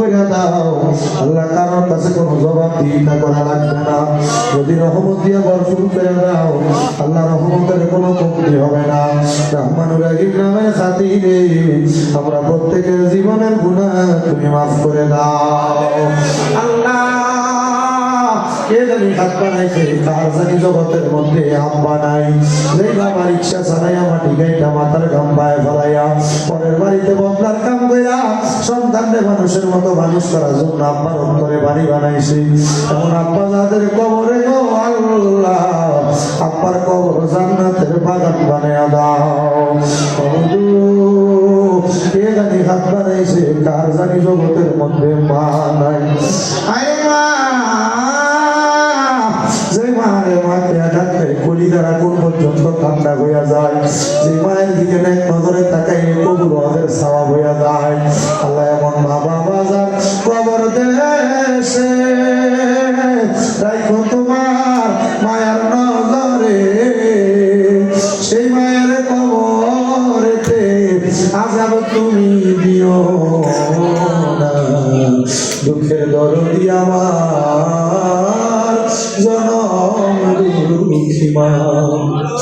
করে দাও আল্লাহ কারোর কাছে কোনো জবাবদিহিতা করা লাগবে না যদি রহমত দিয়ে বর্ষণ করে দাও আল্লাহ রহমতের কোনো কমতি হবে না রহমানুর রহিম নামের খাতিরে আমরা প্রত্যেকের জীবনের গুনাহ তুমি মাফ করে দাও আল্লাহ কে জানি হাত বানাইছে কার জানি জগতের মধ্যে আম্বা নাই যে বাবার ইচ্ছা ছাড়াই আমার ঠিকাইটা মাথার ঘাম পায়ে ফেলাইয়া পরের বাড়িতে বদলার কাম কইরা সন্তানরে মানুষের মতো মানুষ করার জন্য আব্বার অন্তরে বাড়ি বানাইছে এমন আব্বা যাদের কবরে গো আল্লাহ আব্বার কবর জান্নাতের বাগান বানাইয়া দাও কে জানি হাত বানাইছে কার জানি জগতের মধ্যে মা নাই আয় মা যে মায়ের মাকে আঘাতে কলি দ্বারা কোন পর্যন্ত ঠান্ডা হইয়া যায় যে মায়ের দিকে এক নজরে তাকাইলে কবুল ওদের ছাওয়া হইয়া যায় আল্লাহ এমন মা বাবা যার কবর দেশে রাখো তোমার মায়ের নজরে সেই মায়ের কবরেতে আযাব তুমি দিও না দুঃখের দরদি আমার জনম দুঃখী মা